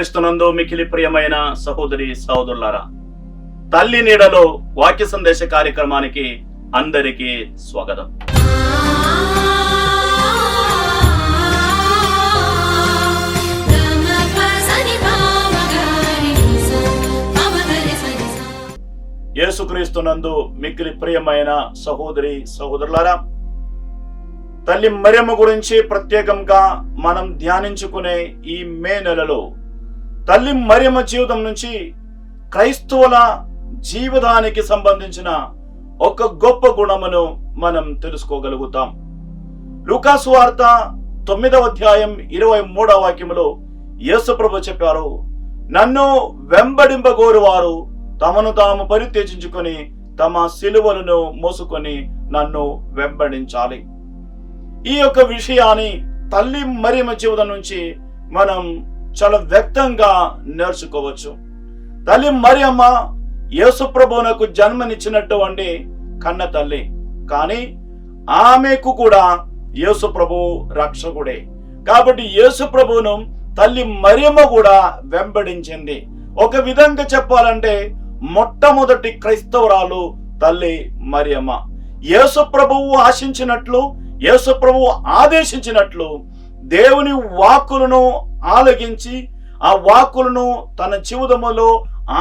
యేసుక్రీస్తునందు మికిలి ప్రియమైన సహోదరి సహోదరులారా, తల్లి నీడలో వాక్య సందేశ కార్యక్రమానికి అందరికీ స్వాగతం. యేసుక్రీస్తునందు మికిలి ప్రియమైన సహోదరి సహోదరులారా, తల్లి మరియమ్మ గురించి ప్రత్యేకంగా మనం ధ్యానించుకునే ఈ మే నెలలో తల్లి మరియమ్మ జీవితం నుంచి క్రైస్తవుల జీవితానికి సంబంధించిన ఒక గొప్ప గుణమును మనం తెలుసుకోగలుగుతాం. లూకా సువార్త 9వ అధ్యాయం 23వ వాక్యములో యేసుప్రభు చెప్పారు, నన్ను వెంబడింపగోరువారు తమను తాము పరిత్యజించుకొని తమ సిలువలను మోసుకొని నన్ను వెంబడించాలి. ఈ యొక్క విషయాన్ని తల్లి మరియమ్మ జీవితం నుంచి మనం చాలా వ్యక్తంగా నేర్చుకోవచ్చు. తల్లి మరియమ్మ యేసుప్రభువునకు జన్మనిచ్చినటువంటి కన్న తల్లి, కానీ ఆమెకు కూడా యేసుప్రభు రక్షకుడే. కాబట్టి యేసుప్రభువును తల్లి మరియమ్మ కూడా వెంబడించింది. ఒక విధంగా చెప్పాలంటే మొట్టమొదటి క్రైస్తవురాలు తల్లి మరియమ్మ. యేసుప్రభువు ఆశించినట్లు, యేసుప్రభువు ఆదేశించినట్లు దేవుని వాక్కులను ఆలకించి ఆ వాక్కులను తన జీవితములో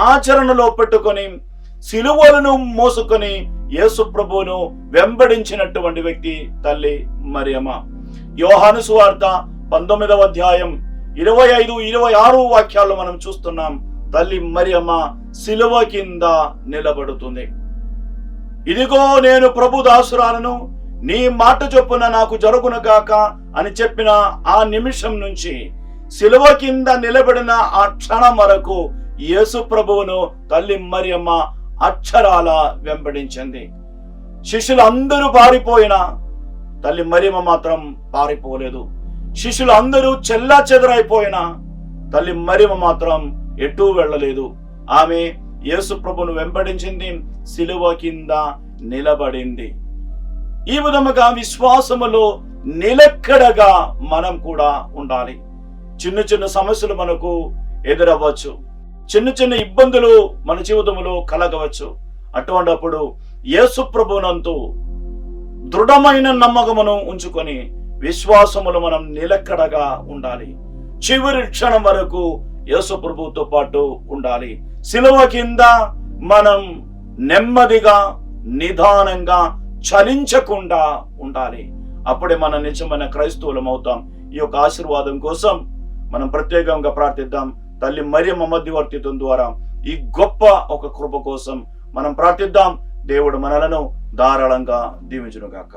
ఆచరణలో పెట్టుకొని సిలువలను మోసుకొని యేసుప్రభువును వెంబడించినటువంటి వ్యక్తి తల్లి మరియమ్మ. యోహాను సువార్త 19వ అధ్యాయం 25-26 వాక్యాల్లో మనం చూస్తున్నాం. తల్లి మరియమ్మ సిలువ కింద నిలబడుతుంది. ఇదిగో నేను ప్రభు దాసురాలను, నీ మాట చొప్పున నాకు జరుగునుగాక అని చెప్పిన ఆ నిమిషం నుంచి సిలువ కింద నిలబడిన ఆ క్షణం వరకు యేసు ప్రభువును తల్లి మరియమ్మ అక్షరాల వెంబడించింది. శిష్యులందరూ పారిపోయినా తల్లి మరియమ్మ మాత్రం పారిపోలేదు. శిష్యులందరూ చెల్లా చెదరైపోయినా తల్లి మరియమ్మ మాత్రం ఎటూ వెళ్ళలేదు. ఆమె యేసు ప్రభువును వెంబడించింది, సిలువ కింద నిలబడింది. ఈ విధముగా విశ్వాసములో నిలకడగా మనం కూడా ఉండాలి. చిన్న చిన్న సమస్యలు మనకు ఎదురవ్వచ్చు, చిన్న చిన్న ఇబ్బందులు మన జీవితంలో కలగవచ్చు. అటువంటిప్పుడు యేసు ప్రభువునందు దృఢమైన నమ్మకమును ఉంచుకొని విశ్వాసములు మనం నిలకడగా ఉండాలి. చివరి క్షణం వరకు యేసు ప్రభువుతో పాటు ఉండాలి. సిలువ కింద మనం నెమ్మదిగా నిదానంగా చలించకుండా ఉండాలి. అప్పుడే మనం నిజమైన క్రైస్తవులం అవుతాం. ఈ యొక్క ఆశీర్వాదం కోసం మనం ప్రత్యేకంగా ప్రార్థిద్దాం. తల్లి మరియమ్మ మధ్యవర్తిత్వం ద్వారా ఈ గొప్ప ఒక కృప కోసం మనం ప్రార్థిద్దాం. దేవుడు మనలను ధారాళంగా దీవించును గాక.